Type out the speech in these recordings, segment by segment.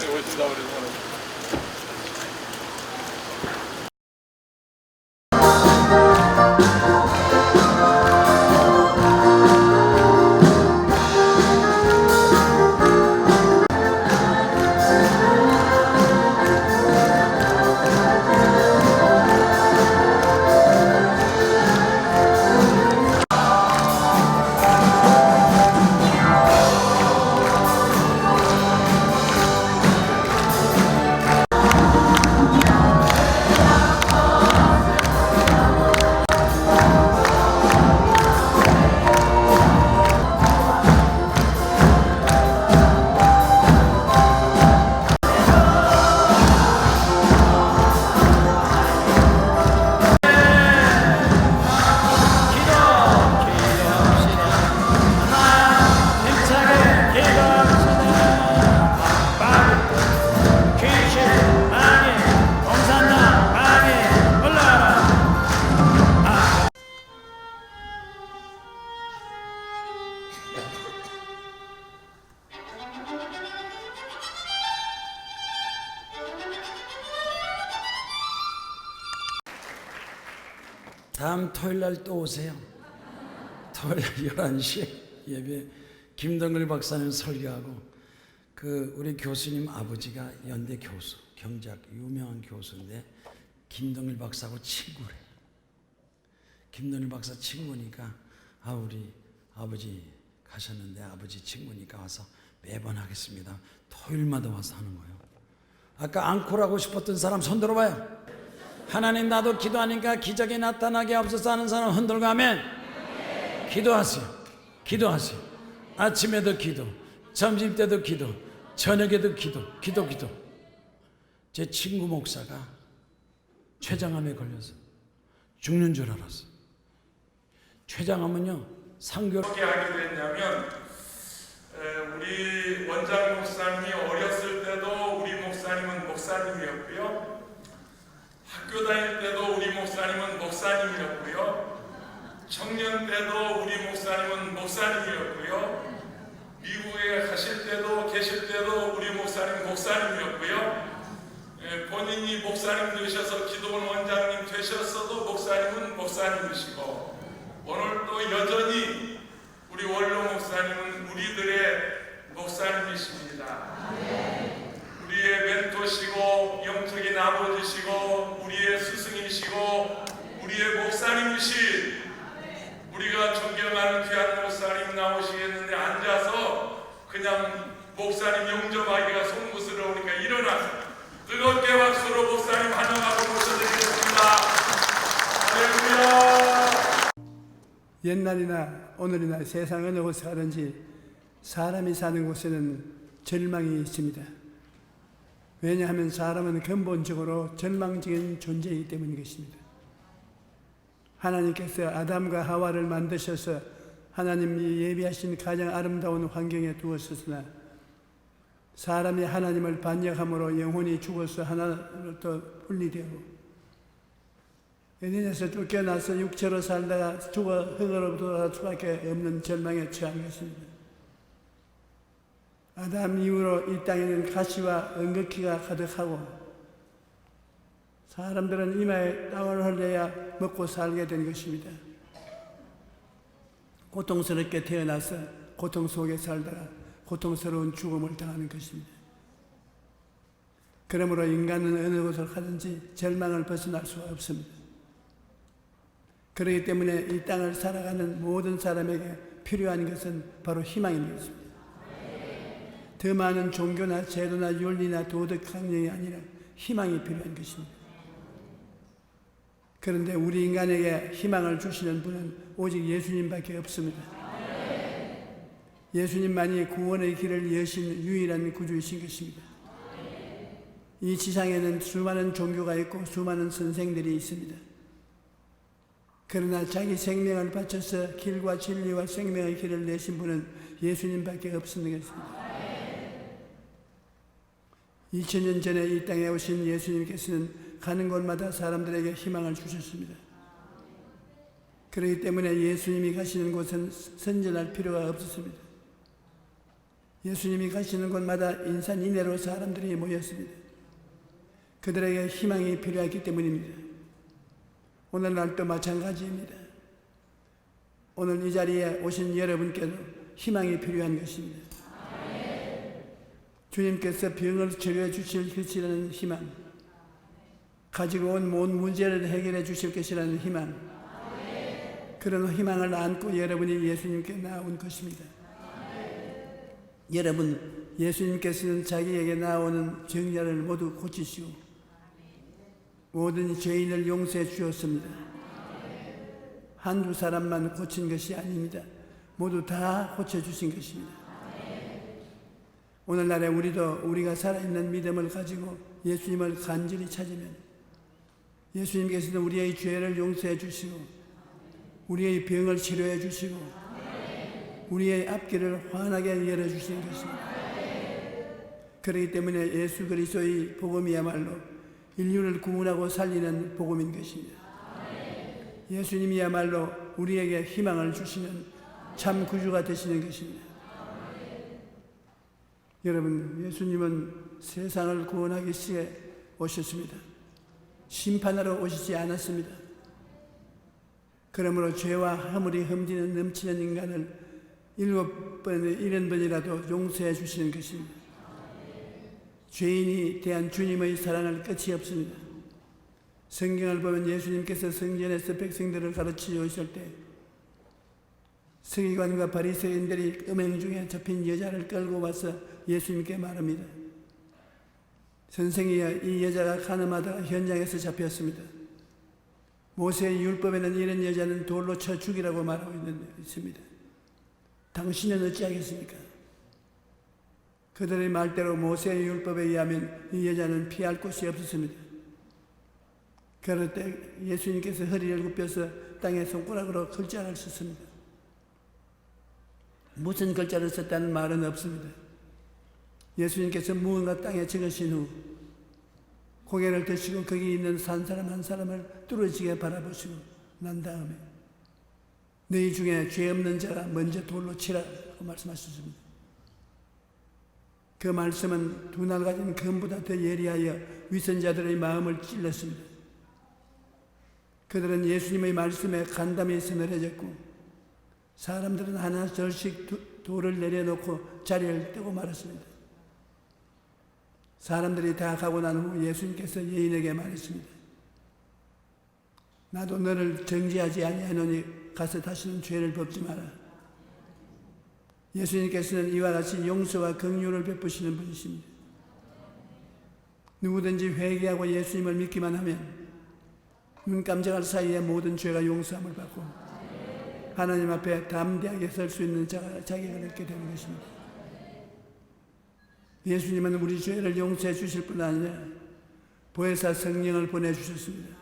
목사님 오신다고 그래서 다음 토요일날 또 오세요. 토요일 11시에 예배 김동글 박사님 설교하고 우리 교수님 아버지가 연대 교수, 경제학 유명한 교수인데 김동글 박사하고 친구래. 김동글 박사 친구니까 우리 아버지 가셨는데 아버지 친구니까 와서 매번 하겠습니다. 토요일마다 와서 하는 거예요. 아까 앙콜하고 싶었던 사람 손 들어봐요. 하나님 나도 기도하니까 기적이 나타나게 없어서 하는 사람 흔들고 아멘. 기도하세요. 기도하세요. 아침에도 기도, 점심때도 기도, 저녁에도 기도. 제 친구 목사가 췌장암에 걸려서 죽는 줄 알았어. 췌장암은요 상교 어떻게 하게 됐냐면 우리 원장 목사님이 어렸을 때도 우리 목사님은 목사님이었고요. 학교 다닐 때도 우리 목사님은 목사님이었고요. 청년 때도 우리 목사님은 목사님이었고요. 미국에 계실 때도 우리 목사님 목사님이었고요. 본인이 목사님 되셔서 기도원 원장님 되셨어도 목사님은 목사님이시고 오늘 또 여전히 우리 원로 목사님은 우리들의 목사님이십니다. 우리의 멘토시고 영적인 아버지시고 우리의 스승이시고 우리의 목사님이신 우리가 존경하는 귀한 목사님 나오시겠는데 앉아서 그냥 목사님 영접하기가 송구스러우니까 일어나서 뜨겁게 박수로 목사님 환영하고 모셔드리겠습니다. 할렐루야. 옛날이나 오늘이나 세상 어느 곳에 가든지 사람이 사는 곳에는 절망이 있습니다. 왜냐하면 사람은 근본적으로 절망적인 존재이기 때문인 것입니다. 하나님께서 아담과 하와를 만드셔서 하나님이 예비하신 가장 아름다운 환경에 두었으나 사람이 하나님을 반역함으로 영혼이 죽어서 하나로부터 분리되고 에덴에서 쫓겨나서 육체로 살다가 죽어 흙으로 돌아갈 수밖에 없는 절망에 처한 것입니다. 아담 이후로 이 땅에는 가시와 은극기가 가득하고 사람들은 이마에 땀을 흘려야 먹고 살게 된 것입니다. 고통스럽게 태어나서 고통 속에 살다가 고통스러운 죽음을 당하는 것입니다. 그러므로 인간은 어느 곳을 가든지 절망을 벗어날 수가 없습니다. 그렇기 때문에 이 땅을 살아가는 모든 사람에게 필요한 것은 바로 희망인 것입니다. 더 많은 종교나 제도나 윤리나 도덕 강령이 아니라 희망이 필요한 것입니다. 그런데 우리 인간에게 희망을 주시는 분은 오직 예수님밖에 없습니다. 예수님만이 구원의 길을 여신 유일한 구주이신 것입니다. 이 지상에는 수많은 종교가 있고 수많은 선생들이 있습니다. 그러나 자기 생명을 바쳐서 길과 진리와 생명의 길을 내신 분은 예수님밖에 없는 것입니다. 2000년 전에 이 땅에 오신 예수님께서는 가는 곳마다 사람들에게 희망을 주셨습니다. 그렇기 때문에 예수님이 가시는 곳은 선전할 필요가 없었습니다. 예수님이 가시는 곳마다 인산인해로 사람들이 모였습니다. 그들에게 희망이 필요했기 때문입니다. 오늘날도 마찬가지입니다. 오늘 이 자리에 오신 여러분께도 희망이 필요한 것입니다. 주님께서 병을 치료해 주실 것이라는 희망, 가지고 온 모든 문제를 해결해 주실 것이라는 희망, 그런 희망을 안고 여러분이 예수님께 나온 것입니다. 여러분, 예수님께서는 자기에게 나오는 병자를 모두 고치시고 모든 죄인을 용서해 주었습니다. 한두 사람만 고친 것이 아닙니다. 모두 다 고쳐주신 것입니다. 오늘날에 우리도 우리가 살아있는 믿음을 가지고 예수님을 간절히 찾으면 예수님께서는 우리의 죄를 용서해 주시고 우리의 병을 치료해 주시고 우리의 앞길을 환하게 열어주시는 것입니다. 그렇기 때문에 예수 그리스도의 복음이야말로 인류를 구원하고 살리는 복음인 것입니다. 예수님이야말로 우리에게 희망을 주시는 참 구주가 되시는 것입니다. 여러분, 예수님은 세상을 구원하기 위해 오셨습니다. 심판하러 오시지 않았습니다. 그러므로 죄와 허물이 흠지는 넘치는 인간을 7번에 70번이라도 용서해 주시는 것입니다. 죄인이 대한 주님의 사랑을 끝이 없습니다. 성경을 보면 예수님께서 성전에서 백성들을 가르치려 오실 때 서기관과 바리새인들이 음행 중에 잡힌 여자를 끌고 와서 예수님께 말합니다. 선생이여, 이 여자가 가늠하다가 현장에서 잡혔습니다. 모세의 율법에는 이런 여자는 돌로 쳐 죽이라고 말하고 있습니다. 당신은 어찌하겠습니까? 그들의 말대로 모세의 율법에 의하면 이 여자는 피할 곳이 없었습니다. 그럴 때 예수님께서 허리를 굽혀서 땅에 손가락으로 글자를 썼습니다. 무슨 글자를 썼다는 말은 없습니다. 예수님께서 무언가 땅에 적으신 후 고개를 드시고 거기 있는 한 사람 한 사람을 뚫어지게 바라보시고 난 다음에 너희 중에 죄 없는 자가 먼저 돌로 치라고 말씀하셨습니다. 그 말씀은 두 날 가진 금보다 더 예리하여 위선자들의 마음을 찔렀습니다. 그들은 예수님의 말씀에 간담이 서늘해졌고 사람들은 하나 절씩 돌을 내려놓고 자리를 뜨고 말았습니다. 사람들이 다 가고 난 후 예수님께서 여인에게 말했습니다. 나도 너를 정죄하지 아니하노니 가서 다시는 죄를 범지 마라. 예수님께서는 이와 같이 용서와 긍휼을 베푸시는 분이십니다. 누구든지 회개하고 예수님을 믿기만 하면 눈 깜짝할 사이에 모든 죄가 용서함을 받고 하나님 앞에 담대하게 설 수 있는 자격을 얻게 되는 것입니다. 예수님은 우리 죄를 용서해 주실 뿐 아니라 보혜사 성령을 보내주셨습니다.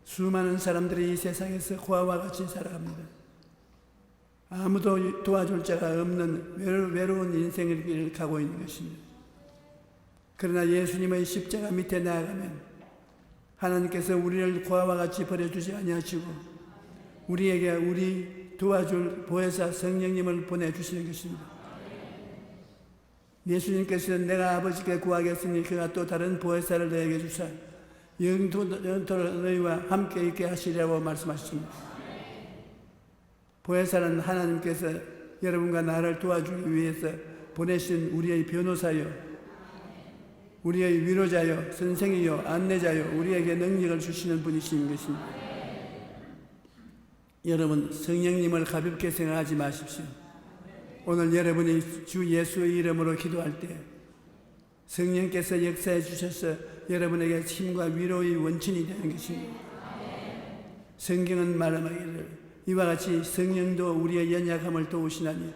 수많은 사람들이 이 세상에서 고아와 같이 살아갑니다. 아무도 도와줄 자가 없는 외로운 인생을 가고 있는 것입니다. 그러나 예수님의 십자가 밑에 나아가면 하나님께서 우리를 고아와 같이 버려주지 아니하시고 우리에게 우리 도와줄 보혜사 성령님을 보내주시는 것입니다. 예수님께서는 내가 아버지께 구하겠으니 그가 또 다른 보혜사를 너에게 주사 영토로 너희와 함께 있게 하시리라고 말씀하셨습니다. 보혜사는 하나님께서 여러분과 나를 도와주기 위해서 보내신 우리의 변호사요, 우리의 위로자요, 선생이요, 안내자요, 우리에게 능력을 주시는 분이신 것입니다. 여러분, 성령님을 가볍게 생각하지 마십시오. 오늘 여러분이 주 예수의 이름으로 기도할 때 성령께서 역사해 주셔서 여러분에게 힘과 위로의 원천이 되는 것입니다. 성경은 말하기를 이와 같이 성령도 우리의 연약함을 도우시나니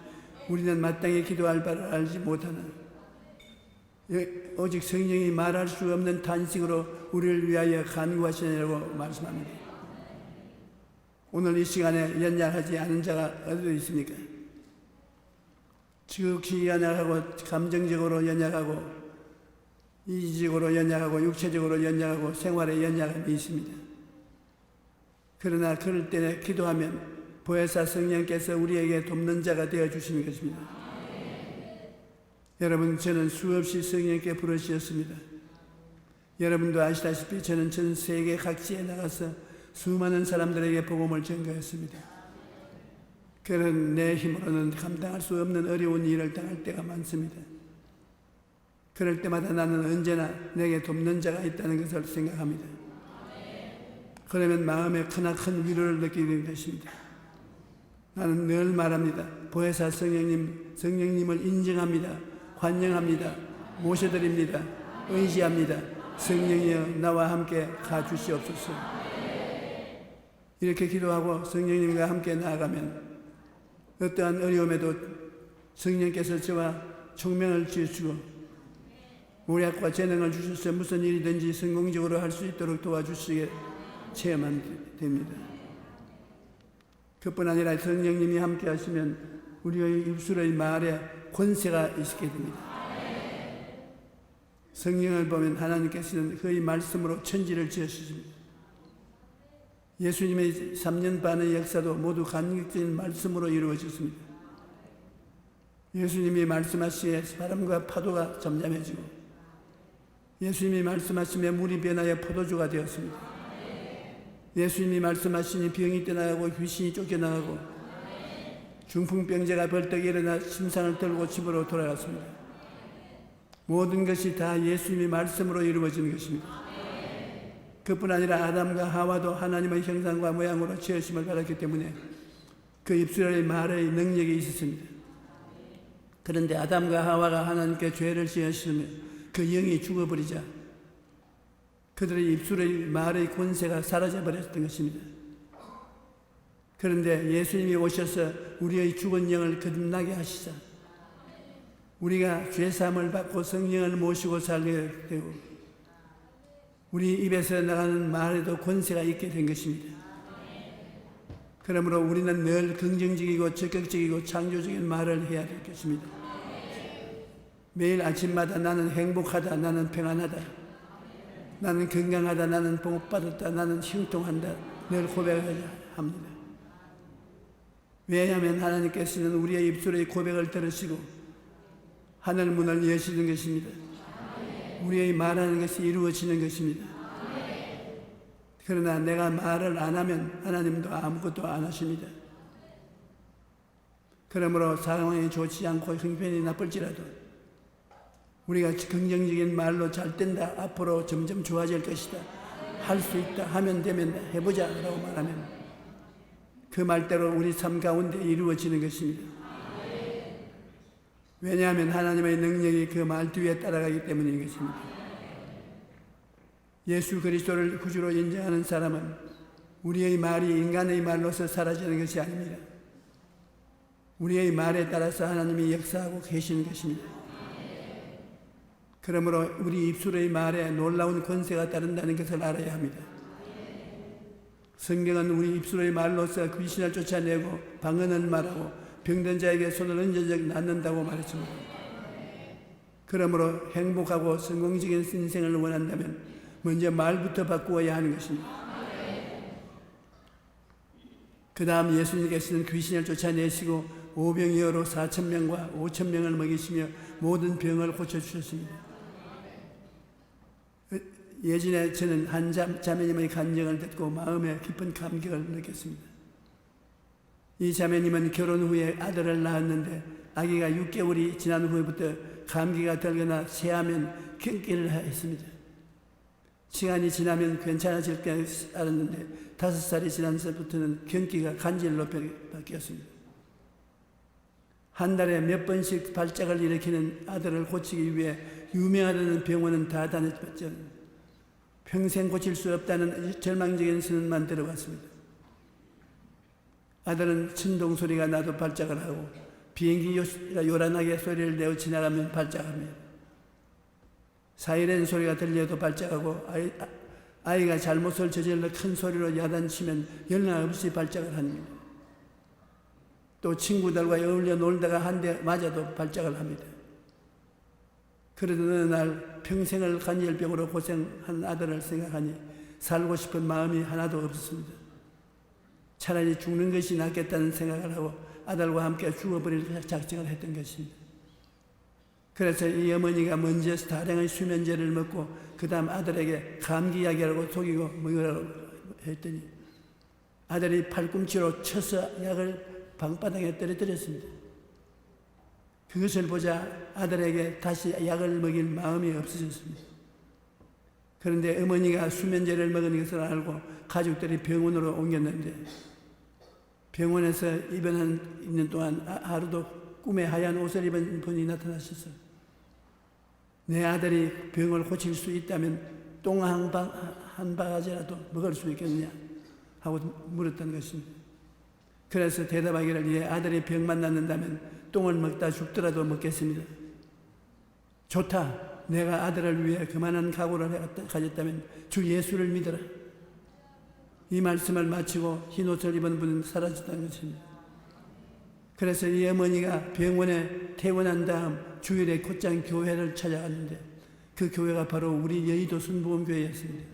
우리는 마땅히 기도할 바를 알지 못하나 오직 성령이 말할 수 없는 탄식으로 우리를 위하여 간구하시느라고 말씀합니다. 오늘 이 시간에 연약하지 않은 자가 어디 있습니까? 지극히 연약하고 감정적으로 연약하고 이지적으로 연약하고 육체적으로 연약하고 생활에 연약함이 있습니다. 그러나 그럴 때 기도하면 보혜사 성령께서 우리에게 돕는 자가 되어주시는 것입니다. 여러분, 저는 수없이 성령께 부르짖었습니다. 여러분도 아시다시피 저는 전 세계 각지에 나가서 수많은 사람들에게 복음을 전가했습니다. 그런 내 힘으로는 감당할 수 없는 어려운 일을 당할 때가 많습니다. 그럴 때마다 나는 언제나 내게 돕는 자가 있다는 것을 생각합니다. 그러면 마음에 크나큰 위로를 느끼게 된 것입니다. 나는 늘 말합니다. 보혜사 성령님을 인정합니다. 환영합니다. 모셔드립니다. 의지합니다. 성령이여 나와 함께 가주시옵소서. 이렇게 기도하고 성령님과 함께 나아가면 어떠한 어려움에도 성령께서 저와 총명을 지어주고 모략과 재능을 주셔서 무슨 일이든지 성공적으로 할 수 있도록 도와주시게 체험하게 됩니다. 그뿐 아니라 성령님이 함께 하시면 우리의 입술의 말에 권세가 있게 됩니다. 성경을 보면 하나님께서는 그의 말씀으로 천지를 지으셨습니다. 예수님의 3년 반의 역사도 모두 감격적인 말씀으로 이루어졌습니다. 예수님이 말씀하시에 바람과 파도가 잠잠해지고 예수님이 말씀하시며 물이 변하여 포도주가 되었습니다. 예수님이 말씀하시니 병이 떠나가고 귀신이 쫓겨나가고 중풍병자가 벌떡 일어나 심상을 들고 집으로 돌아갔습니다. 모든 것이 다 예수님의 말씀으로 이루어진 것입니다. 그뿐 아니라 아담과 하와도 하나님의 형상과 모양으로 지으심을 받았기 때문에 그 입술의 말의 능력이 있었습니다. 그런데 아담과 하와가 하나님께 죄를 지으시며 그 영이 죽어버리자 그들의 입술의 말의 권세가 사라져버렸던 것입니다. 그런데 예수님이 오셔서 우리의 죽은 영을 거듭나게 하시자 우리가 죄사함을 받고 성령을 모시고 살게 되고 우리 입에서 나가는 말에도 권세가 있게 된 것입니다. 그러므로 우리는 늘 긍정적이고 적극적이고 창조적인 말을 해야 될 것입니다. 매일 아침마다 나는 행복하다, 나는 평안하다, 나는 건강하다, 나는 복받았다, 나는 형통한다 늘 고백해야 합니다. 왜냐하면 하나님께서는 우리의 입술의 고백을 들으시고 하늘 문을 여시는 것입니다. 우리의 말하는 것이 이루어지는 것입니다. 그러나 내가 말을 안 하면 하나님도 아무것도 안 하십니다. 그러므로 상황이 좋지 않고 형편이 나쁠지라도 우리가 긍정적인 말로 잘 된다, 앞으로 점점 좋아질 것이다, 할 수 있다, 하면 되면 해보자 라고 말하면 그 말대로 우리 삶 가운데 이루어지는 것입니다. 왜냐하면 하나님의 능력이 그 말 뒤에 따라가기 때문인 것입니다. 예수 그리스도를 구주로 인정하는 사람은 우리의 말이 인간의 말로서 사라지는 것이 아닙니다. 우리의 말에 따라서 하나님이 역사하고 계시는 것입니다. 그러므로 우리 입술의 말에 놀라운 권세가 따른다는 것을 알아야 합니다. 성경은 우리 입술의 말로서 귀신을 쫓아내고 방언을 말하고 병든 자에게 손을 얹어져 낫는다고 말했습니다. 그러므로 행복하고 성공적인 인생을 원한다면 먼저 말부터 바꾸어야 하는 것입니다. 그 다음 예수님께서는 귀신을 쫓아내시고 오병이어로 4,000명과 5,000명을 먹이시며 모든 병을 고쳐주셨습니다. 예전에 저는 한 자매님의 간증을 듣고 마음에 깊은 감격을 느꼈습니다. 이 자매님은 결혼 후에 아들을 낳았는데 아기가 6개월이 지난 후부터 감기가 들거나 체하면 경기를 했습니다. 시간이 지나면 괜찮아질 게 알았는데 5살이 지나서부터는 경기가 간질로 바뀌었습니다. 한 달에 몇 번씩 발작을 일으키는 아들을 고치기 위해 유명하다는 병원은 다 다녔지만 평생 고칠 수 없다는 절망적인 선언만 들어봤습니다. 아들은 천둥 소리가 나도 발작을 하고 비행기가 요란하게 소리를 내어 지나가면 발작합니다. 사이렌 소리가 들려도 발작하고 아이가 잘못을 저질러 큰 소리로 야단치면 연락 없이 발작을 합니다. 또 친구들과 어울려 놀다가 한 대 맞아도 발작을 합니다. 그러던 어느 날 평생을 간질병으로 고생한 아들을 생각하니 살고 싶은 마음이 하나도 없었습니다. 차라리 죽는 것이 낫겠다는 생각을 하고 아들과 함께 죽어버릴 작정을 했던 것입니다. 그래서 이 어머니가 먼저 다량의 수면제를 먹고 그 다음 아들에게 감기 약이라고 속이고 먹으라고 했더니 아들이 팔꿈치로 쳐서 약을 방바닥에 떨어뜨렸습니다. 그것을 보자 아들에게 다시 약을 먹일 마음이 없어졌습니다. 그런데 어머니가 수면제를 먹은 것을 알고 가족들이 병원으로 옮겼는데 병원에서 입원하는 동안 하루도 꿈에 하얀 옷을 입은 분이 나타나셔서 내 아들이 병을 고칠 수 있다면 똥 한 바가지라도 먹을 수 있겠느냐 하고 물었던 것입니다. 그래서 대답하기를 예, 아들이 병만 낫는다면 똥을 먹다 죽더라도 먹겠습니다. 좋다. 내가 아들을 위해 그만한 각오를 가졌다면 주 예수를 믿어라. 이 말씀을 마치고 흰 옷을 입은 분은 사라졌다는 것입니다. 그래서 이 어머니가 병원에 퇴원한 다음 주일에 곧장 교회를 찾아갔는데 그 교회가 바로 우리 여의도 순복음교회였습니다.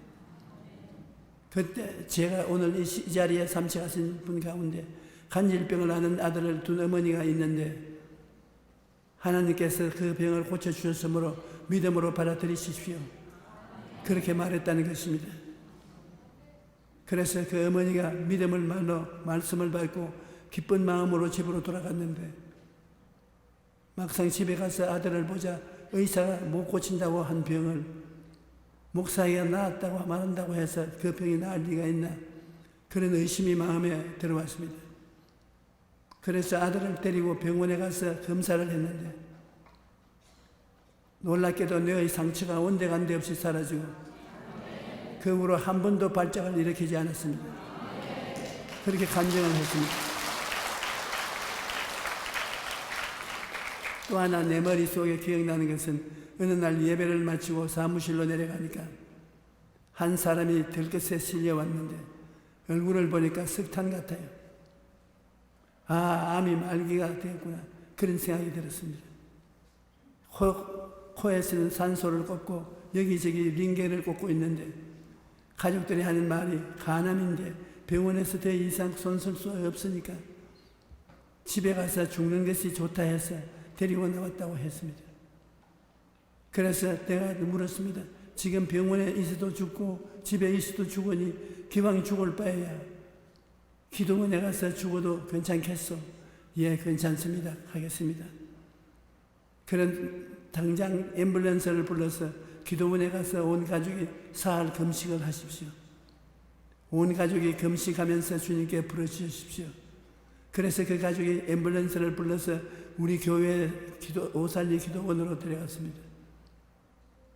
그때 제가 오늘 이 자리에 삼치하신 분 가운데 간질병을 앓는 아들을 둔 어머니가 있는데 하나님께서 그 병을 고쳐주셨으므로 믿음으로 받아들이십시오. 그렇게 말했다는 것입니다. 그래서 그 어머니가 믿음을 말로 말씀을 받고 기쁜 마음으로 집으로 돌아갔는데 막상 집에 가서 아들을 보자 의사가 못 고친다고 한 병을 목사가 나았다고 말한다고 해서 그 병이 나을 리가 있나 그런 의심이 마음에 들어왔습니다. 그래서 아들을 데리고 병원에 가서 검사를 했는데 놀랍게도 뇌의 상처가 온데간데 없이 사라지고 그 후로 한 번도 발작을 일으키지 않았습니다. 그렇게 간증을 했습니다. 또 하나 내 머릿속에 기억나는 것은 어느 날 예배를 마치고 사무실로 내려가니까 한 사람이 들것에 실려왔는데 얼굴을 보니까 석탄 같아요. 아, 암이 말기가 되었구나. 그런 생각이 들었습니다. 코에서는 산소를 꽂고 여기저기 링겔을 꽂고 있는데 가족들이 하는 말이 간암인데 병원에서 더 이상 손쓸 수 없으니까 집에 가서 죽는 것이 좋다 해서 데리고 나왔다고 했습니다. 그래서 내가 물었습니다. 지금 병원에 있어도 죽고 집에 있어도 죽으니 기왕 죽을 바에야 기도원에 가서 죽어도 괜찮겠소? 예, 괜찮습니다. 하겠습니다. 그런 당장 앰뷸런스를 불러서 기도원에 가서 온 가족이 사흘 금식을 하십시오. 온 가족이 금식하면서 주님께 부르짖으십시오. 그래서 그 가족이 앰뷸런스를 불러서 우리 교회 오살리 기도원으로 데려갔습니다.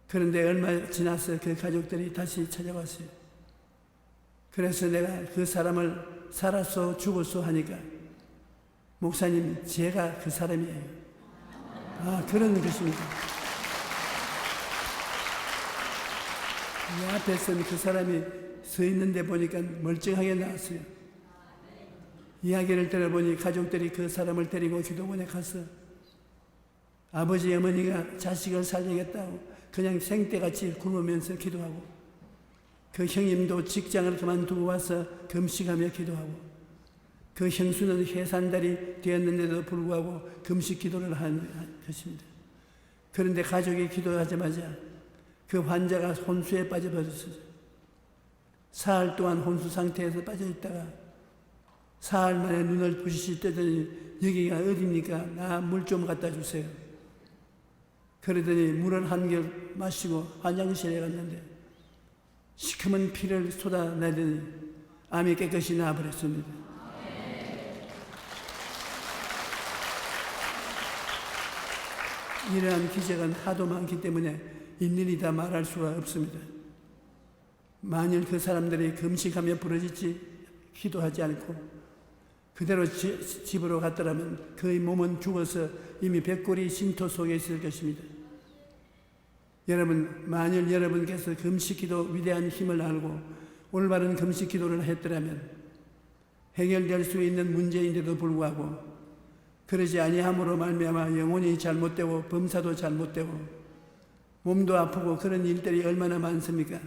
그런데 얼마 지나서 그 가족들이 다시 찾아왔어요. 그래서 내가 그 사람을 살았소 죽었소 하니까 목사님 제가 그 사람이에요. 아, 그런 것입니다. 이 앞에서는 그 사람이 서 있는데 보니까 멀쩡하게 나왔어요. 이야기를 들어보니 가족들이 그 사람을 데리고 기도원에 가서 아버지 어머니가 자식을 살리겠다고 그냥 생떼같이 굶으면서 기도하고 그 형님도 직장을 그만두고 와서 금식하며 기도하고 그 형수는 해산달이 되었는데도 불구하고 금식 기도를 하는 것입니다. 그런데 가족이 기도하자마자 그 환자가 혼수에 빠져버렸어요. 사흘 동안 혼수 상태에서 빠져있다가 사흘 만에 눈을 부시시 뜨더니 여기가 어디입니까? 나 물 좀 갖다 주세요. 그러더니 물을 한 결 마시고 화장실에 갔는데 시커먼 피를 쏟아내더니 암이 깨끗이 나아버렸습니다. 이러한 기적은 하도 많기 때문에 일일이 다 말할 수가 없습니다. 만일 그 사람들이 금식하며 부르짖지 기도하지 않고 그대로 집으로 갔더라면 그의 몸은 죽어서 이미 백골이 신토 속에 있을 것입니다. 여러분, 만일 여러분께서 금식기도 위대한 힘을 알고 올바른 금식기도를 했더라면 해결될 수 있는 문제인데도 불구하고 그러지 아니함으로 말미암아 영혼이 잘못되고 범사도 잘못되고 몸도 아프고 그런 일들이 얼마나 많습니까?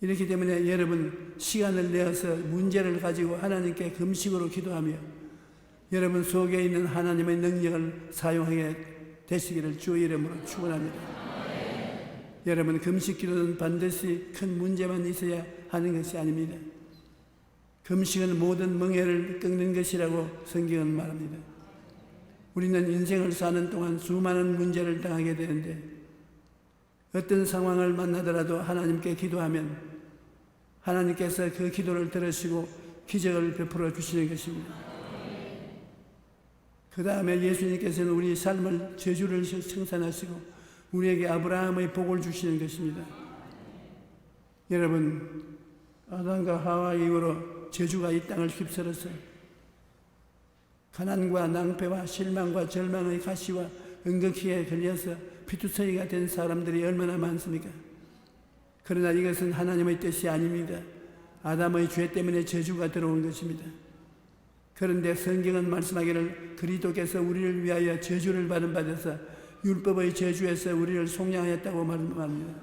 이렇기 때문에 여러분 시간을 내어서 문제를 가지고 하나님께 금식으로 기도하며 여러분 속에 있는 하나님의 능력을 사용하게 되시기를 주의 이름으로 축원합니다. 여러분, 금식 기도는 반드시 큰 문제만 있어야 하는 것이 아닙니다. 금식은 모든 멍에를 꺾는 것이라고 성경은 말합니다. 우리는 인생을 사는 동안 수많은 문제를 당하게 되는데 어떤 상황을 만나더라도 하나님께 기도하면 하나님께서 그 기도를 들으시고 기적을 베풀어 주시는 것입니다. 그 다음에 예수님께서는 우리 삶을 저주를 청산하시고 우리에게 아브라함의 복을 주시는 것입니다. 여러분, 아담과 하와 이후로 저주가 이 땅을 휩쓸어서 가난과 낭패와 실망과 절망의 가시와 은극기에 걸려서 피투성이가 된 사람들이 얼마나 많습니까? 그러나 이것은 하나님의 뜻이 아닙니다. 아담의 죄 때문에 저주가 들어온 것입니다. 그런데 성경은 말씀하기를 그리스도께서 우리를 위하여 저주를 받은 받아서 율법의 저주에서 우리를 속량하였다고 말합니다.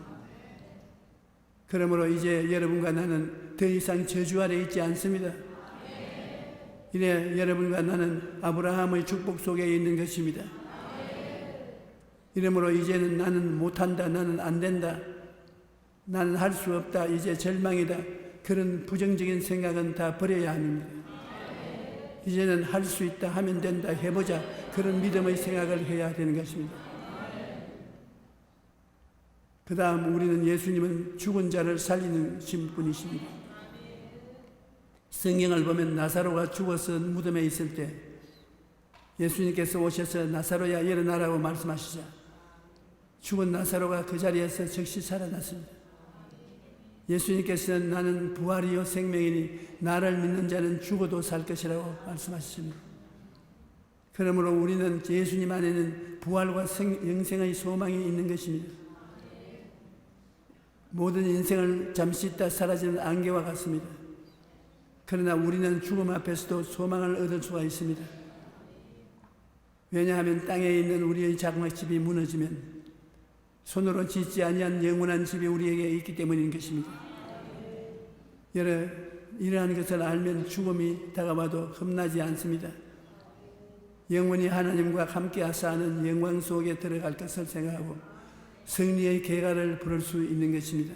그러므로 이제 여러분과 나는 더 이상 저주 아래 있지 않습니다. 이래 여러분과 나는 아브라함의 축복 속에 있는 것입니다. 이러므로 이제는 나는 못한다, 나는 안 된다, 나는 할 수 없다, 이제 절망이다, 그런 부정적인 생각은 다 버려야 합니다. 이제는 할 수 있다, 하면 된다, 해보자, 그런 믿음의 생각을 해야 되는 것입니다. 그 다음 우리는 예수님은 죽은 자를 살리는 분이십니다. 성경을 보면 나사로가 죽어서 무덤에 있을 때 예수님께서 오셔서 나사로야 일어나라고 말씀하시자 죽은 나사로가 그 자리에서 즉시 살아났습니다. 예수님께서는 나는 부활이요 생명이니 나를 믿는 자는 죽어도 살 것이라고 말씀하셨습니다. 그러므로 우리는 예수님 안에는 부활과 영생의 소망이 있는 것입니다. 모든 인생을 잠시 있다 사라지는 안개와 같습니다. 그러나 우리는 죽음 앞에서도 소망을 얻을 수가 있습니다. 왜냐하면 땅에 있는 우리의 장막집이 무너지면 손으로 짓지 아니한 영원한 집이 우리에게 있기 때문인 것입니다. 이러한 것을 알면 죽음이 다가와도 겁나지 않습니다. 영원히 하나님과 함께 하사하는 영광 속에 들어갈 것을 생각하고 승리의 계가를 부를 수 있는 것입니다.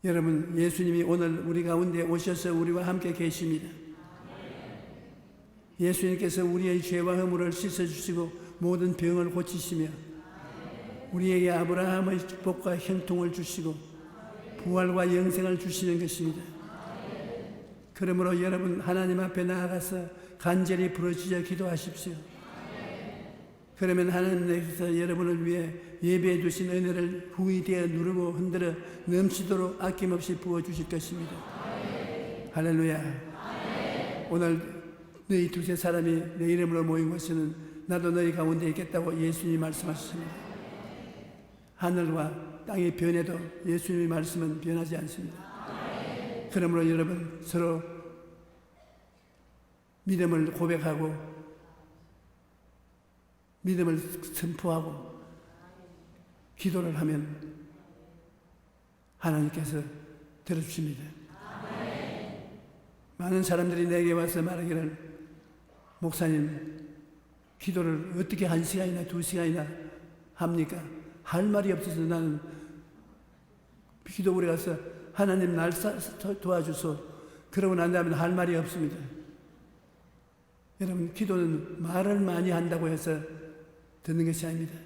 여러분, 예수님이 오늘 우리 가운데 오셔서 우리와 함께 계십니다. 예수님께서 우리의 죄와 허물을 씻어주시고 모든 병을 고치시며 우리에게 아브라함의 축복과 형통을 주시고 부활과 영생을 주시는 것입니다. 그러므로 여러분, 하나님 앞에 나아가서 간절히 부르짖어 기도하십시오. 그러면 하나님께서 여러분을 위해 예배해 두신 은혜를 후이되어 누르고 흔들어 넘치도록 아낌없이 부어주실 것입니다. 할렐루야. 오늘 너희 두세 사람이 내 이름으로 모인 것은 나도 너희 가운데 있겠다고 예수님이 말씀하셨습니다. 하늘과 땅이 변해도 예수님의 말씀은 변하지 않습니다. 그러므로 여러분, 서로 믿음을 고백하고 믿음을 선포하고 기도를 하면 하나님께서 들어주십니다. 많은 사람들이 내게 와서 말하기를 목사님, 기도를 어떻게 1시간이나 2시간이나 합니까? 할 말이 없어서 나는 기도원에 가서 하나님 날 도와주소, 그러고 난 다음에 할 말이 없습니다. 여러분, 기도는 말을 많이 한다고 해서 듣는 것이 아닙니다.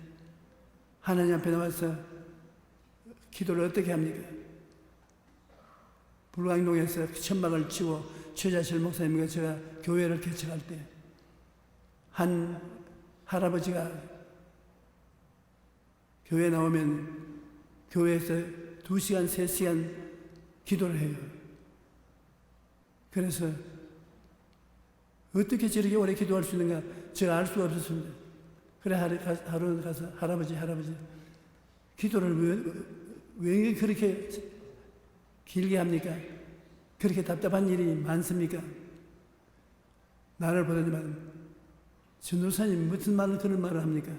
하나님 앞에 나와서 기도를 어떻게 합니까? 불광동에서 천막을 치고 최자실 목사님과 제가 교회를 개척할 때 한 할아버지가 교회 나오면 교회에서 2시간, 3시간 기도를 해요. 그래서 어떻게 저렇게 오래 기도할 수 있는가 제가 알 수가 없었습니다. 그래 하루는 가서 할아버지 기도를 왜 그렇게 길게 합니까? 그렇게 답답한 일이 많습니까? 나를 보더니만 전도사님 무슨 말을 그런 말을 합니까?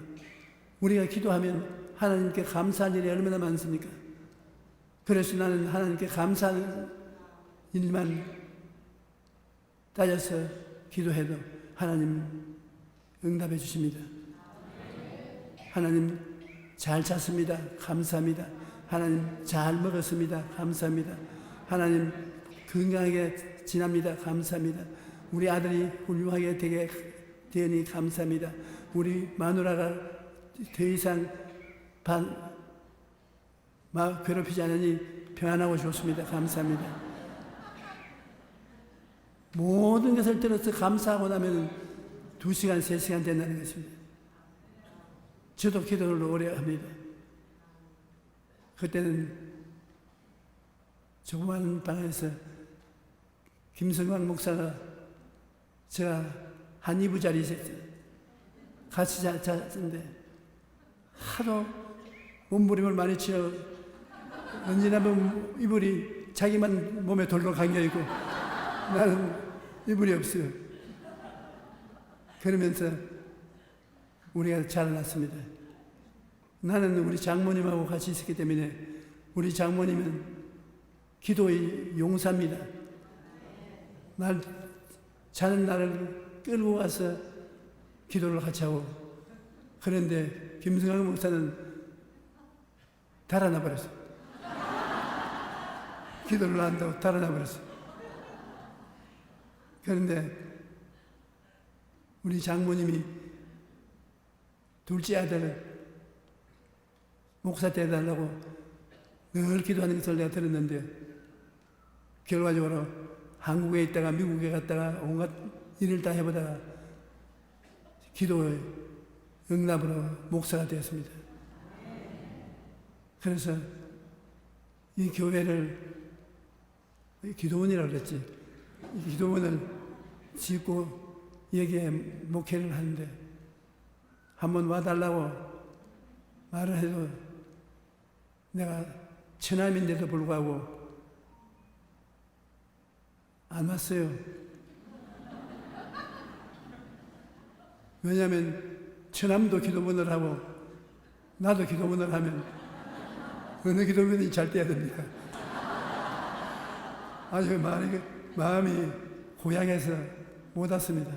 우리가 기도하면 하나님께 감사할 일이 얼마나 많습니까? 그래서 나는 하나님께 감사할 일만 따져서 기도해도 하나님 응답해 주십니다. 하나님 잘 잤습니다. 감사합니다. 하나님 잘 먹었습니다. 감사합니다. 하나님 건강하게 지납니다. 감사합니다. 우리 아들이 훌륭하게 되니 감사합니다. 우리 마누라가 더 이상 괴롭히지 않으니 평안하고 좋습니다. 감사합니다. 모든 것을 들어서 감사하고 나면 2시간, 3시간 된다는 것입니다. 저도 기도를 오래 합니다. 그때는 조그마한 방에서 김성광 목사가 제가 한 이부자리에 있었어요. 같이 잤는데 하도 몸부림을 많이 치러 언제나 이불이 자기만 몸에 돌돌 감겨있고 나는 이불이 없어요. 그러면서 우리가 자라났습니다. 나는 우리 장모님하고 같이 있었기 때문에 우리 장모님은 기도의 용사입니다. 자는 날을 끌고 가서 기도를 같이 하고, 그런데 김승환 목사는 달아나 버렸어요. 기도를 안 한다고 달아나 버렸어요. 그런데 우리 장모님이 둘째 아들을 목사 때 해달라고 늘 기도하는 것을 내가 들었는데, 결과적으로 한국에 있다가 미국에 갔다가 온갖 일을 다 해보다가 기도의 응답으로 목사가 되었습니다. 그래서 이 교회를 기도원이라고 그랬지. 이 기도원을 짓고 여기에 목회를 하는데 한번 와달라고 말을 해도 내가 처남인데도 불구하고 안 왔어요. 왜냐하면 처남도 기도원을 하고 나도 기도원을 하면 어느 기도원이 잘 돼야 됩니까? 아주 마음이 고향에서 못 왔습니다.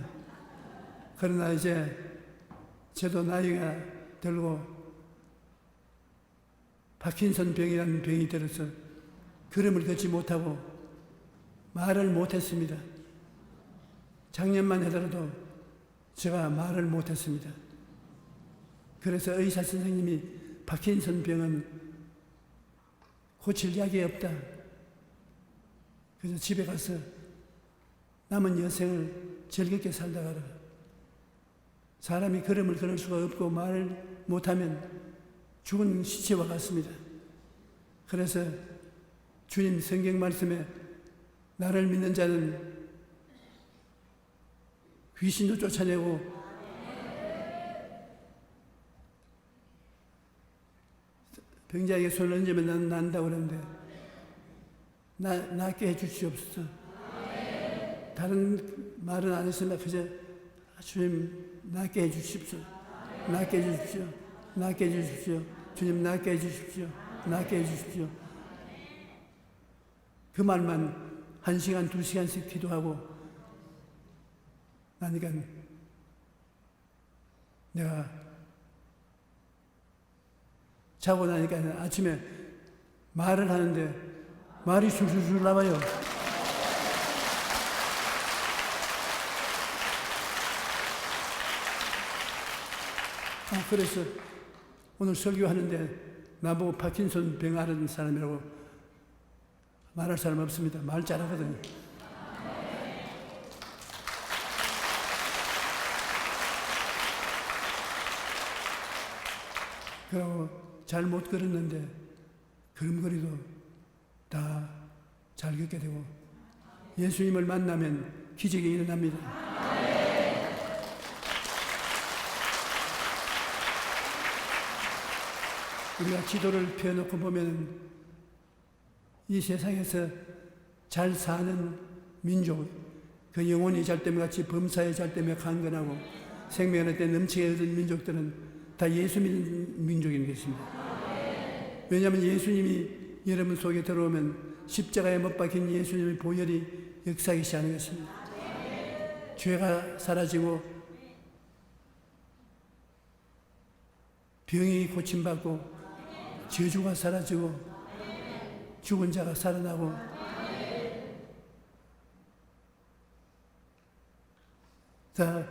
그러나 이제 저도 나이가 들고 파킨슨 병이라는 병이 들어서 걸음을 걷지 못하고 말을 못했습니다. 작년만 하더라도 제가 말을 못했습니다. 그래서 의사 선생님이 파킨슨 병은 고칠 약이 없다. 그래서 집에 가서 남은 여생을 즐겁게 살다 가라. 사람이 걸음을 걸을 수가 없고 말을 못하면 죽은 시체와 같습니다. 그래서 주님 성경 말씀에 나를 믿는 자는 귀신도 쫓아내고 병자에게 손을 얹으면 나는 난다고 그러는데 낫게 해주시옵소서. 다른 말은 안 했으나 그저 주님 낫게 해주십시오. 낫게 해주십시오. 낫게 해주십시오. 주님 낫게 해주십시오. 낫게 해주십시오. 그 말만 1시간, 2시간씩 기도하고 나니까 내가 자고 나니까 아침에 말을 하는데 말이 술술술 나와요. 그래서 오늘 설교하는데 나보고 파킨슨 병 앓은 사람이라고 말할 사람 없습니다. 말 잘하거든요. 그리고 잘 못 걸었는데 걸음걸이도 다 잘 걷게 되고 예수님을 만나면 기적이 일어납니다. 우리가 지도를 펴놓고 보면 이 세상에서 잘 사는 민족, 그 영혼이 잘됨 같이 범사에 잘됨에 강건하고 생명의 때 넘치게 얻은 민족들은 다 예수 믿는 민족인 것입니다. 왜냐하면 예수님이 여러분 속에 들어오면 십자가에 못 박힌 예수님의 보혈이 역사하기 시작하는 것입니다. 죄가 사라지고 병이 고침받고 저주가 사라지고 죽은 자가 살아나고 자,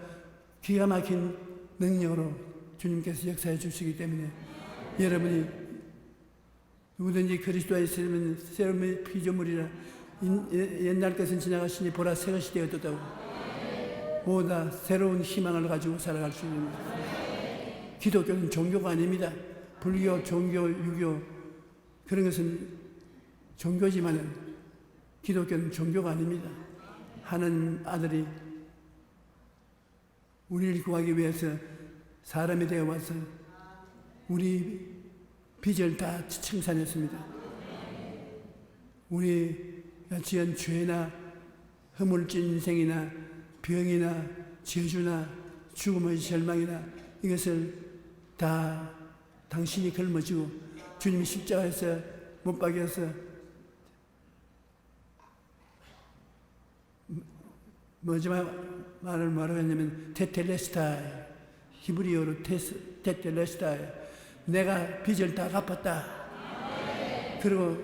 기가 막힌 능력으로 주님께서 역사해 주시기 때문에 여러분이 누구든지 그리스도에 있으면 새로운 피조물이라 옛날 것은 지나갔으니 보라 새 것이 되었다고 보다 새로운 희망을 가지고 살아갈 수 있는 것입니다. 기독교는 종교가 아닙니다. 불교, 종교, 유교 그런 것은 종교지만 기독교는 종교가 아닙니다. 하나님 아들이 우리를 구하기 위해서 사람이 되어 와서 우리 빚을 다 청산했습니다. 우리가 지은 죄나 허물진 인생이나 병이나 저주나 죽음의 절망이나 이것을 다 당신이 걸머지고 주님이 십자가에서 못 박여서 마지막 말을 뭐라고 했냐면 테텔레스타이 히브리어로 테텔레스타이 내가 빚을 다 갚았다. 그리고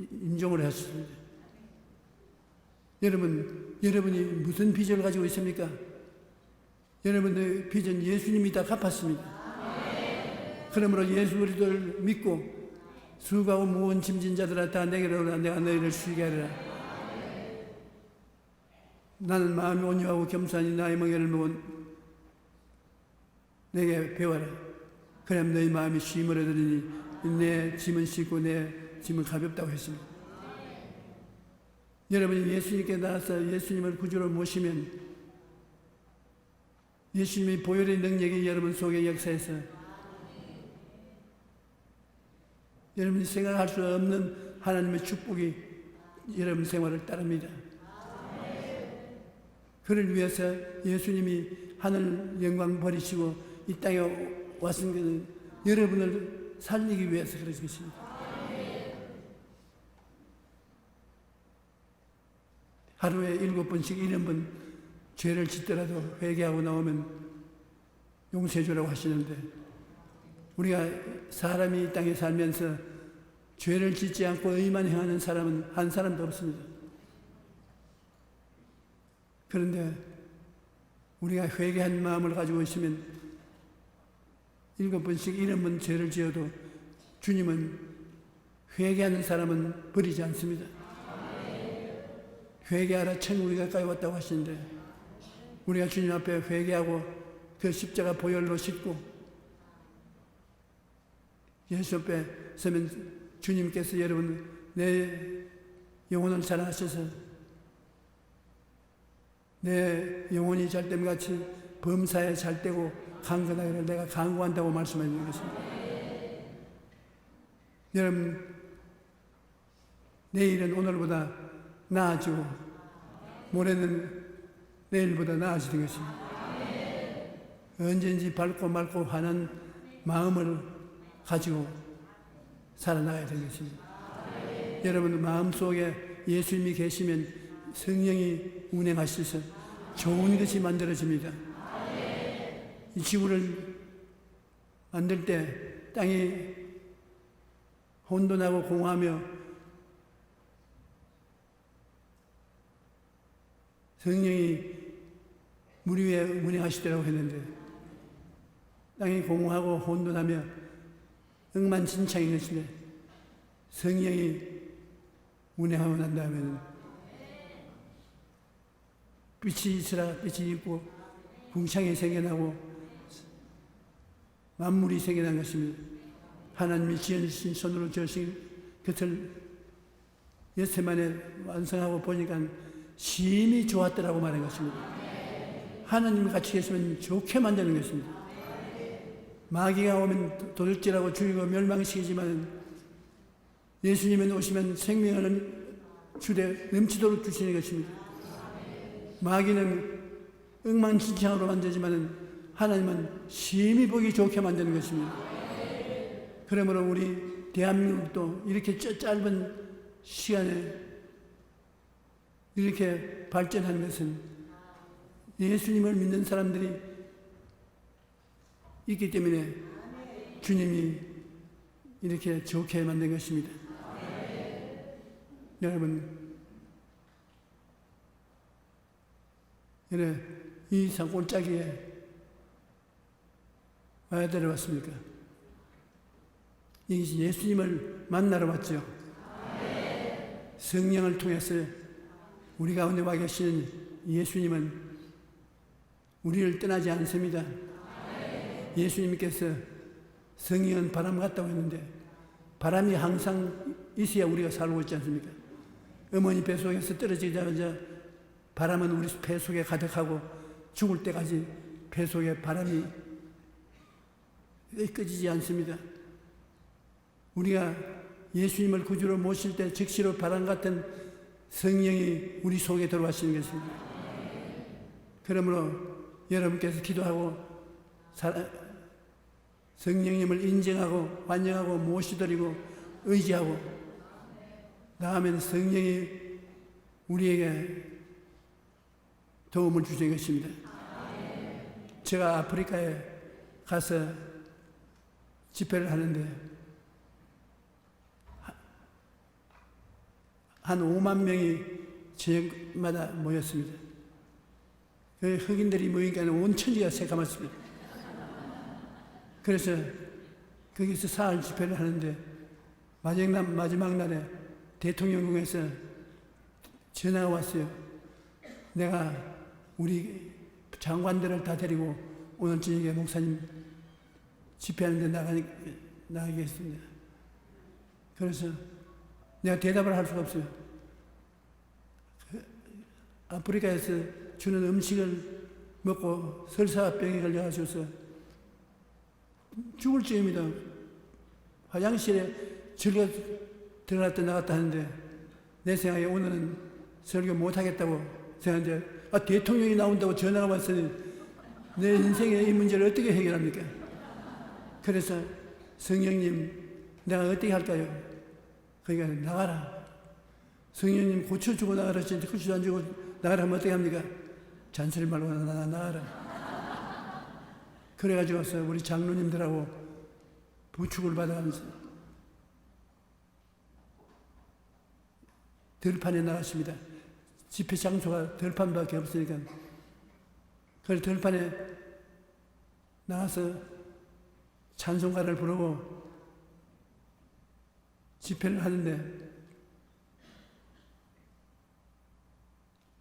인정을 했습니다. 여러분이 무슨 빚을 가지고 있습니까? 여러분의 빚은 예수님이 다 갚았습니다. 그러므로 예수 그리스도를 믿고 수고하고 무거운 짐진 자들아 다 내게로 오라 내가 너희를 쉬게 하리라. 나는 마음이 온유하고 겸손하니 나의 멍에를 먹은 내게 배워라. 그럼 너희 마음이 쉼을 얻으리니 내 짐은 쉽고 내 짐은 가볍다고 했습니다. 여러분이 예수님께 나와서 예수님을 구주로 모시면 예수님의 보혈의 능력이 여러분 속에 역사해서 여러분이 생각할 수 없는 하나님의 축복이 여러분 생활을 따릅니다. 그를 위해서 예수님이 하늘 영광 버리시고 이 땅에 왔은 것은 여러분을 살리기 위해서 그런 것입니다. 하루에 7번씩 1번 죄를 짓더라도 회개하고 나오면 용서해 주라고 하시는데 우리가 사람이 이 땅에 살면서 죄를 짓지 않고 의만 행하는 사람은 한 사람도 없습니다. 그런데 우리가 회개한 마음을 가지고 있으면 7번씩 1번 죄를 지어도 주님은 회개하는 사람은 버리지 않습니다. 회개하라 천국이 가까이 왔다고 하시는데 우리가 주님 앞에 회개하고 그 십자가 보혈로 씻고 예수 앞에 서면 주님께서 여러분 내 영혼을 사랑하셔서 내 영혼이 잘됨 같이 범사에 잘되고 강건하기를 내가 강구한다고 말씀하시는 것입니다. 여러분 내일은 오늘보다 나아지고 모레는 내일보다 나아지는 것입니다. 언제든지 밝고 맑고 환한 마음을 가지고 살아나가야 되는 것입니다. 여러분 마음속에 예수님이 계시면 성령이 운행하셔서 좋은 것이 만들어집니다. 이 지구를 만들 때 땅이 혼돈하고 공허하며 성령이 물 위에 운행하시더라고 했는데 땅이 공허하고 혼돈하며 엉망진창인 것인데 성령이 운행하고 난 다음에는 빛이 있으라 빛이 있고 궁창이 생겨나고 만물이 생겨난 것입니다. 하나님이 지어주신 손으로 지으신 그것을 6해 만에 완성하고 보니까 심히 좋았더라고 말한 것입니다. 하나님이 같이 계시면 좋게 만드는 것입니다. 마귀가 오면 도둑질하고 죽이고 멸망시키지만 예수님은 오시면 생명을 주되 넘치도록 주시는 것입니다. 마귀는 엉망진창으로 만들지만 하나님은 심히 보기 좋게 만드는 것입니다. 그러므로 우리 대한민국도 이렇게 짧은 시간에 이렇게 발전한 것은 예수님을 믿는 사람들이 있기 때문에 주님이 이렇게 좋게 만든 것입니다. 여러분, 이 산골짜기에 왜 데려왔습니까? 이것이 예수님을 만나러 왔죠. 성령을 통해서 우리 가운데 와 계시는 예수님은 우리를 떠나지 않습니다. 예수님께서 성령은 바람 같다고 했는데 바람이 항상 있어야 우리가 살고 있지 않습니까? 어머니 뱃속에서 떨어지자마자 바람은 우리 배 속에 가득하고 죽을 때까지 배 속에 바람이 꺼지지 않습니다. 우리가 예수님을 구주로 모실 때 즉시로 바람 같은 성령이 우리 속에 들어와시는 것입니다. 그러므로 여러분께서 기도하고 성령님을 인정하고 환영하고 모시드리고 의지하고 나아가면 성령이 우리에게 도움을 주시는 것입니다. 제가 아프리카에 가서 집회를 하는데 한 5만 명이 저녁마다 모였습니다. 그 흑인들이 모이니까 온 천지가 새까맣습니다. 그래서 거기서 사흘 집회를 하는데 마지막 날에 대통령궁에서 전화가 왔어요. 내가 우리 장관들을 다 데리고 오늘 저녁에 목사님 집회하는데 나가겠습니다. 그래서 내가 대답을 할 수가 없어요. 아프리카에서 주는 음식을 먹고 설사병에 걸려가지고서 죽을 쯤입니다. 화장실에 즐겨 들어갔다 나갔다 하는데 내 생각에 오늘은 설교 못하겠다고 생각하는데 대통령이 나온다고 전화가 왔으니 내 인생의 이 문제를 어떻게 해결합니까? 그래서 성령님 내가 어떻게 할까요? 그러니까 나가라. 성령님 고쳐주고 나가라. 진짜 고쳐도 안 주고 나가라 하면 어떻게 합니까? 잔소리 말고 나가라. 그래가지고서 우리 장로님들하고 부축을 받아가면서 들판에 나갔습니다. 집회 장소가 들판밖에 없으니까. 그래서 들판에 나가서 찬송가를 부르고 집회를 하는데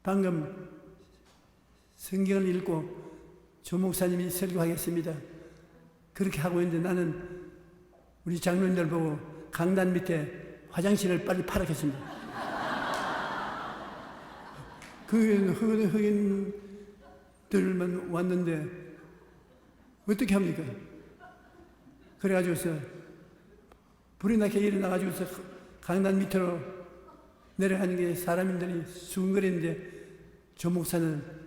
방금 성경을 읽고 조 목사님이 설교하겠습니다. 그렇게 하고 있는데 나는 우리 장로님들 보고 강단 밑에 화장실을 빨리 파라겠습니다. 그 흑인들만 왔는데 어떻게 합니까? 그래가지고서 불이 나게 일어나가지고서 강단 밑으로 내려가는 게 사람들이 수근거리는데 조 목사는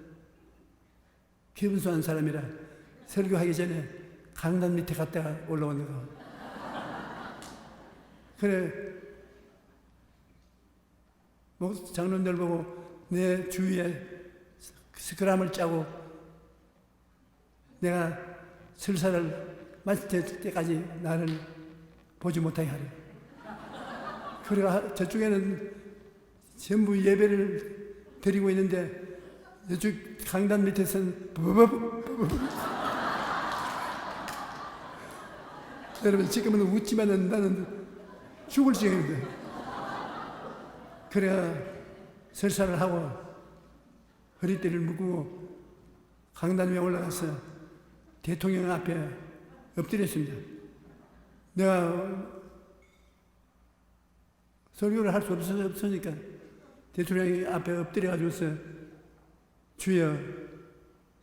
기분수한 사람이라 설교하기 전에 강단 밑에 갔다가 올라오는 거. 그래 장로님들 보고 내 주위에 스크람을 짜고 내가 설사를 마칠 때까지 나를 보지 못하게 하려. 그래가 저쪽에는 전부 예배를 드리고 있는데 이쪽 강단 밑에서는 여러분 지금은 웃지만은 나는 죽을 지경인데. 그래야 설사를 하고 허리띠를 묶고 강단 위에 올라가서 대통령 앞에 엎드렸습니다. 내가 설교를 할 수 없으니까 대통령 앞에 엎드려가지고서 주여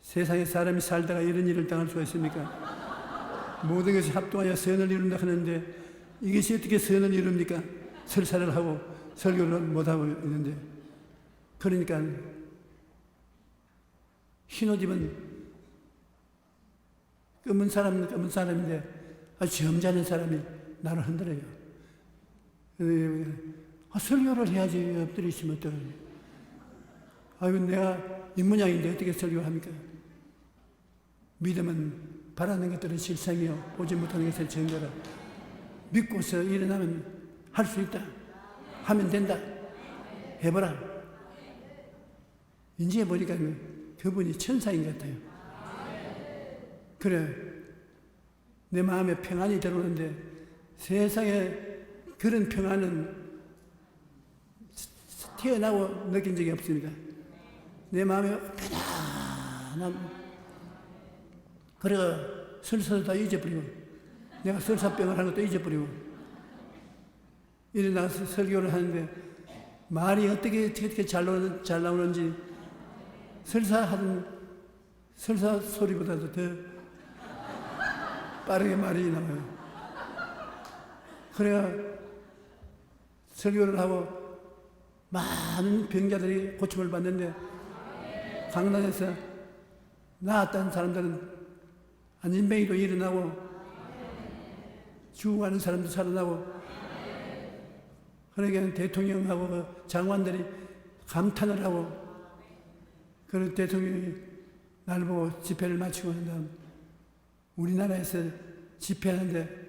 세상에 사람이 살다가 이런 일을 당할 수가 있습니까? 모든 것이 합동하여 선을 이룬다 하는데 이것이 어떻게 선을 이룹니까? 설사를 하고 설교를 못하고 있는데. 그러니까 흰옷입은 검은 사람인데 아주 점잖은 사람이 나를 흔들어요. 설교를 해야지 엎드리시면 어떡하냐. 아유 내가 이 모양인데 어떻게 설교합니까? 믿음은 바라는 것들은 실상이요 보지 못하는 것은 증거라. 믿고서 일어나면 할 수 있다. 하면 된다. 해보라. 인지해 보니까 그분이 천사인 것 같아요. 그래, 내 마음에 평안이 들어오는데 세상에 그런 평안은 태어나고 느낀 적이 없습니다. 내 마음에 편안함. 그래, 설사도 다 잊어버리고, 내가 설사병을 하는 것도 잊어버리고, 일어나서 설교를 하는데 말이 어떻게 잘 나오는지 설사 소리보다도 더 빠르게 말이 나와요. 그래야 설교를 하고 많은 병자들이 고침을 받는데 강단에서 나았다는 사람들은 안진뱅이도 일어나고 죽어가는 사람도 살아나고, 그러니까 대통령하고 그 장관들이 감탄을 하고, 그런 대통령이 날 보고 집회를 마치고 난 다음 우리나라에서 집회하는데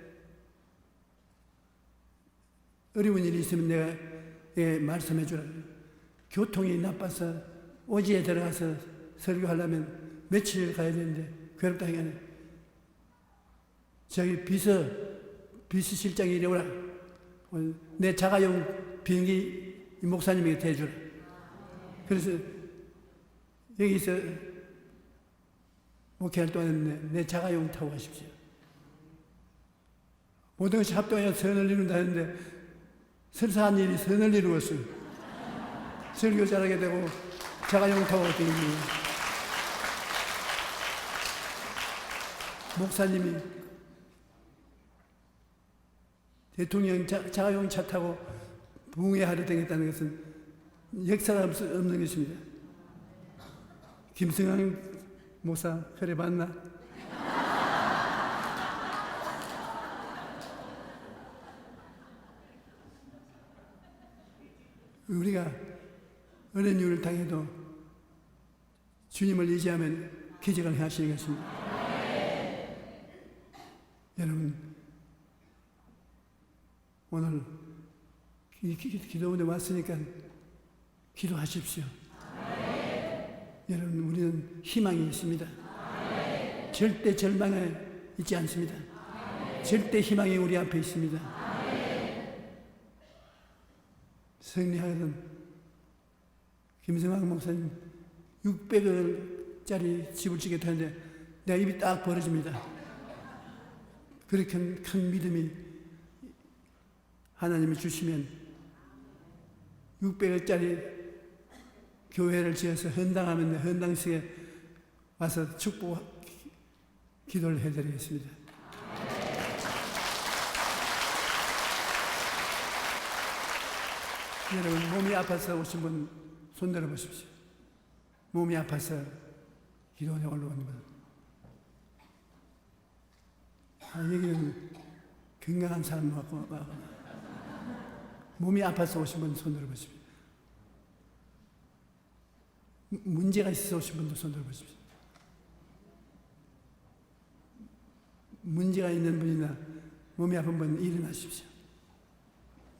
어려운 일이 있으면 내가 말씀해 주라. 교통이 나빠서 오지에 들어가서 설교하려면 며칠 가야 되는데 괴롭다 하니까 저기 비서실장이 이리 오라. 내 자가용 비행기 목사님에게 대주라. 그래서 여기서 목회할 동안에 내 자가용 타고 가십시오. 모든 것이 합동하여 선을 이룬다 했는데 설사한 일이 선을 이루었어요. 설교 잘하게 되고 자가용 타고 갔더니 목사님이 대통령 자가용 차 타고 붕괴하러 다녔다는 것은 역사가 없는 것입니다. 김승환 목사 그래 봤나? 우리가 어려운 일을 당해도 주님을 의지하면 기적을 하시는 것입니다. 여러분, 오늘 기도원에 왔으니까 기도하십시오. 여러분, 우리는 희망이 있습니다. 절대 절망에 있지 않습니다. 절대 희망이 우리 앞에 있습니다. 승리하거든 김성황 목사님 600억짜리 집을 짓겠다는데 내가 입이 딱 벌어집니다. 그렇게 큰 믿음이 하나님이 주시면 600억짜리 교회를 지어서 헌당하면 헌당식에 와서 축복 기도를 해드리겠습니다. 여러분, 몸이 아파서 오신 분 손 들어 보십시오. 몸이 아파서 기도원에 올라오는 분. 여기는 건강한 사람 같고 몸이 아파서 오신 분 손 들어 보십시오. 문제가 있어서 오신 분도 손 들어 보십시오. 문제가 있는 분이나 몸이 아픈 분은 일어나십시오.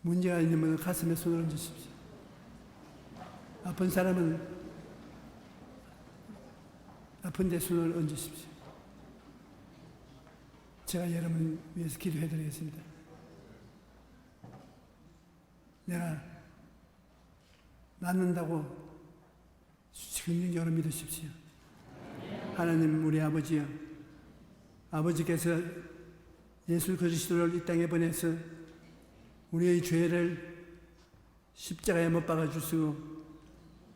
문제가 있는 분은 가슴에 손을 얹으십시오. 아픈 사람은 아픈 데 손을 얹으십시오. 제가 여러분 위해서 기도해 드리겠습니다. 내가 낫는다고 긍정적으로 믿으십시오. 하나님, 우리 아버지여, 아버지께서 예수 그리스도를 이 땅에 보내서 우리의 죄를 십자가에 못 박아 주시고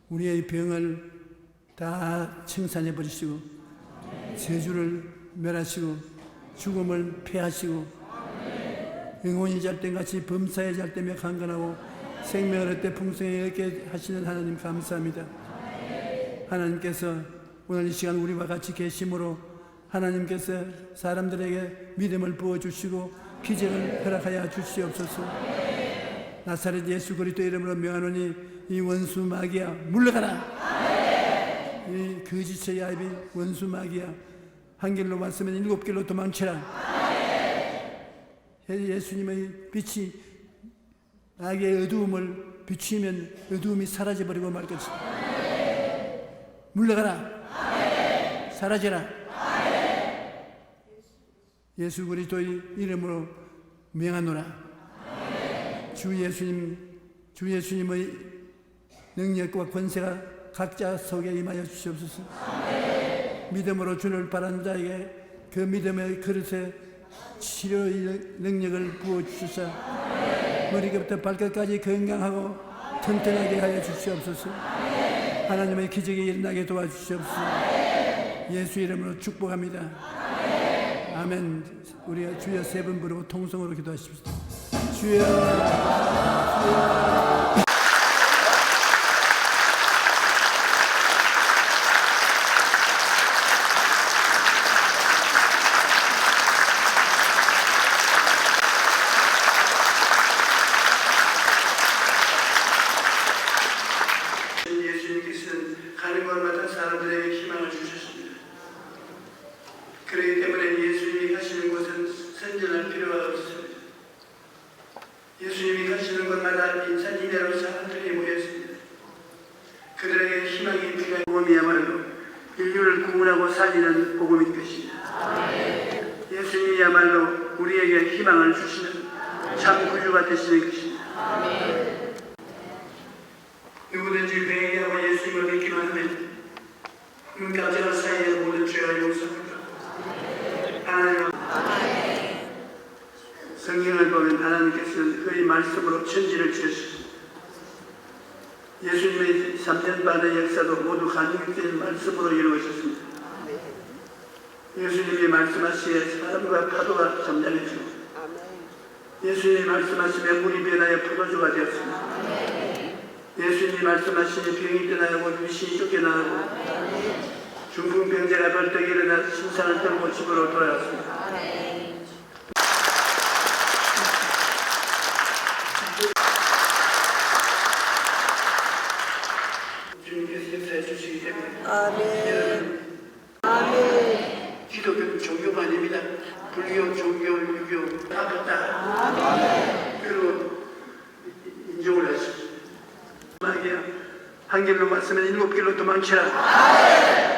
우리의 병을 다 청산해 버리시고 저주를 멸하시고 죽음을 패하시고 영혼이 잘된같이 범사에 잘되며 강건하고 생명을 얻되 풍성하게 얻게 하시는 하나님 감사합니다. 하나님께서 오늘 이 시간 우리와 같이 계심으로 하나님께서 사람들에게 믿음을 부어주시고 기적을 허락하여 주시옵소서. 나사렛 예수 그리스도 이름으로 명하노니 이 원수 마귀야 물러가라. 이 거짓의 야입이 원수 마귀야 한 길로 왔으면 7길로 도망치라. 예수님의 빛이 나에게 어두움을 비추면 어두움이 사라져버리고 말 것이다. 물러가라. 사라져라. 예수 그리스도의 이름으로 명하노라. 주 예수님의 능력과 권세가 각자 속에 임하여 주시옵소서. 믿음으로 주를 바라는 자에게 그 믿음의 그릇에 치료의 능력을 부어주시사 머리부터 발끝까지 건강하고 튼튼하게 하여 주시옵소서. 하나님의 기적이 일어나게 도와주시옵소서. 예수 이름으로 축복합니다. 아멘. 우리가 주여 3번 부르고 통성으로 기도하십시오. 주여, 주여. 예수님께서는 가는 곳마다 사람들에게 희망을 주셨습니다. 그렇기 때문에 예수님이 가시는 곳은 선전할 필요가 없습니다. 예수님이 가시는 곳마다 인산 이내로 사람들이 모였습니다. 그들에게 희망이 필요한 복음이야말로 인류를 구원하고 살리는 복음인 것입니다. 예수님이야말로 우리에게 희망을 주시는 참 구주가 되시는 것입니다. 누구든지 회개하고 예수님을 믿기만 하면 눈 깜짝할 사이에 모든 죄가 용서합니다. 하나님, 성경을 보면 하나님께서는 그의 말씀으로 천지를 지으셨습니다. 예수님의 3년 반의 역사도 모두 가능된 말씀으로 이루어졌습니다. 예수님이 말씀하시에 사람과 파도가 잠잠해지고 예수님이 말씀하시면 물이 변하여 포도주가 되었습니다. 예수님이 말씀하시니 병이 떠나고 귀신이 쫓겨나고 중풍병자가 벌떡 일어나 신상을 들고 집으로 돌아왔습니다. 주님께서 역사해 주시기 때문에 아멘. 아멘. 기독교는 종교가 아닙니다. 불교, 종교, 유교 다 같다. 그리고 인정을 하십시오. 한 길로 왔으면 7길로 도망치라.